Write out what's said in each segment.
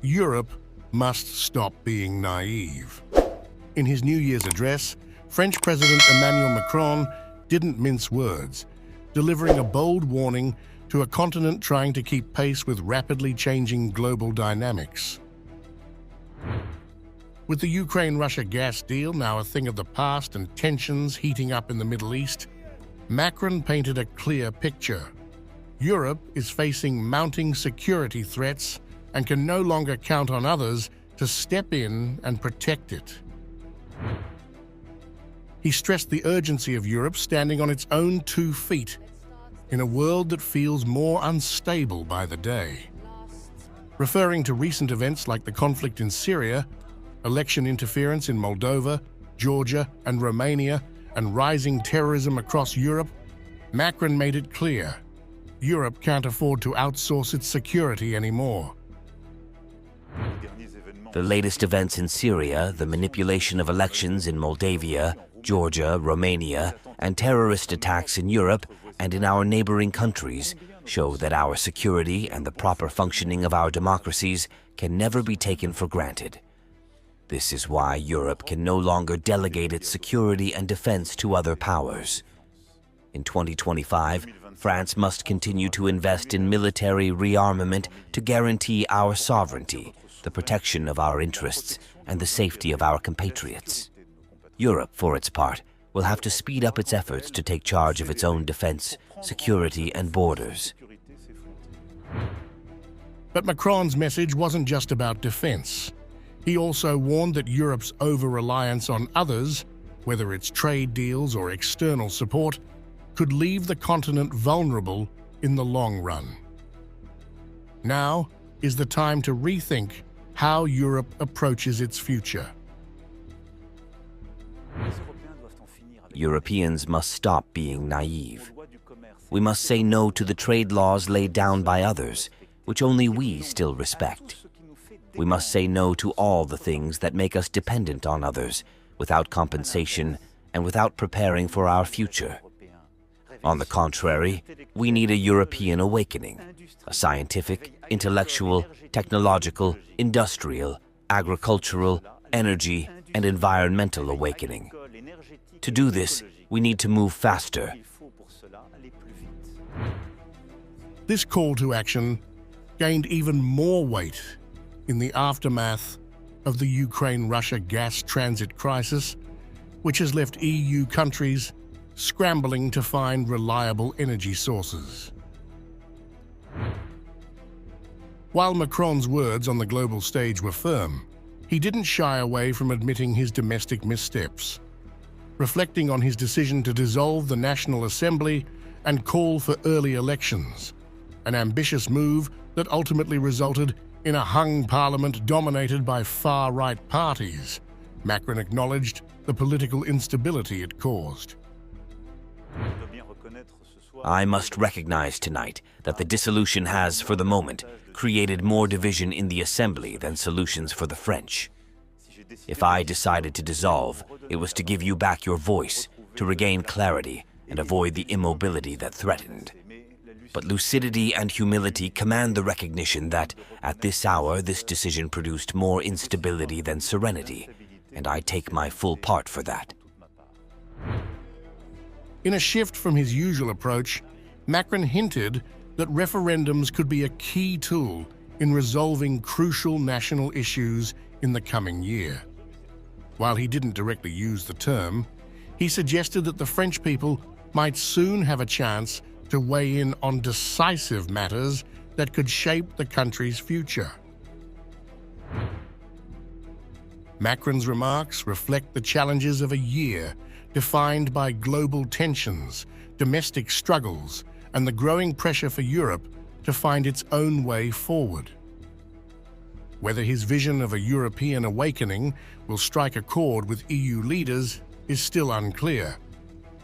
Europe must stop being naive. In his New Year's address, French President Emmanuel Macron didn't mince words, delivering a bold warning to a continent trying to keep pace with rapidly changing global dynamics. With the Ukraine-Russia gas deal now a thing of the past and tensions heating up in the Middle East, Macron painted a clear picture. Europe is facing mounting security threats and can no longer count on others to step in and protect it. He stressed the urgency of Europe standing on its own 2 feet in a world that feels more unstable by the day. Referring to recent events like the conflict in Syria, election interference in Moldova, Georgia, and Romania, and rising terrorism across Europe, Macron made it clear Europe can't afford to outsource its security anymore. The latest events in Syria, the manipulation of elections in Moldavia, Georgia, Romania, and terrorist attacks in Europe and in our neighboring countries show that our security and the proper functioning of our democracies can never be taken for granted. This is why Europe can no longer delegate its security and defense to other powers. In 2025, France must continue to invest in military rearmament to guarantee our sovereignty, the protection of our interests, and the safety of our compatriots. Europe, for its part, will have to speed up its efforts to take charge of its own defense, security, and borders. But Macron's message wasn't just about defense. He also warned that Europe's over-reliance on others, whether it's trade deals or external support, could leave the continent vulnerable in the long run. Now is the time to rethink how Europe approaches its future. Europeans must stop being naive. We must say no to the trade laws laid down by others, which only we still respect. We must say no to all the things that make us dependent on others, without compensation and without preparing for our future. On the contrary, we need a European awakening, a scientific, intellectual, technological, industrial, agricultural, energy, and environmental awakening. To do this, we need to move faster. This call to action gained even more weight in the aftermath of the Ukraine-Russia gas transit crisis, which has left EU countries scrambling to find reliable energy sources. While Macron's words on the global stage were firm, he didn't shy away from admitting his domestic missteps, reflecting on his decision to dissolve the National Assembly and call for early elections, an ambitious move that ultimately resulted in a hung parliament dominated by far-right parties. Macron acknowledged the political instability it caused. I must recognize tonight that the dissolution has, for the moment, created more division in the Assembly than solutions for the French. If I decided to dissolve, it was to give you back your voice, to regain clarity and avoid the immobility that threatened. But lucidity and humility command the recognition that, at this hour, this decision produced more instability than serenity, and I take my full part for that. In a shift from his usual approach, Macron hinted that referendums could be a key tool in resolving crucial national issues in the coming year. While he didn't directly use the term, he suggested that the French people might soon have a chance to weigh in on decisive matters that could shape the country's future. Macron's remarks reflect the challenges of a year defined by global tensions, domestic struggles, and the growing pressure for Europe to find its own way forward. Whether his vision of a European awakening will strike a chord with EU leaders is still unclear.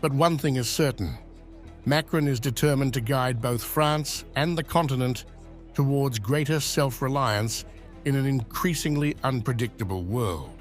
But one thing is certain: Macron is determined to guide both France and the continent towards greater self-reliance in an increasingly unpredictable world.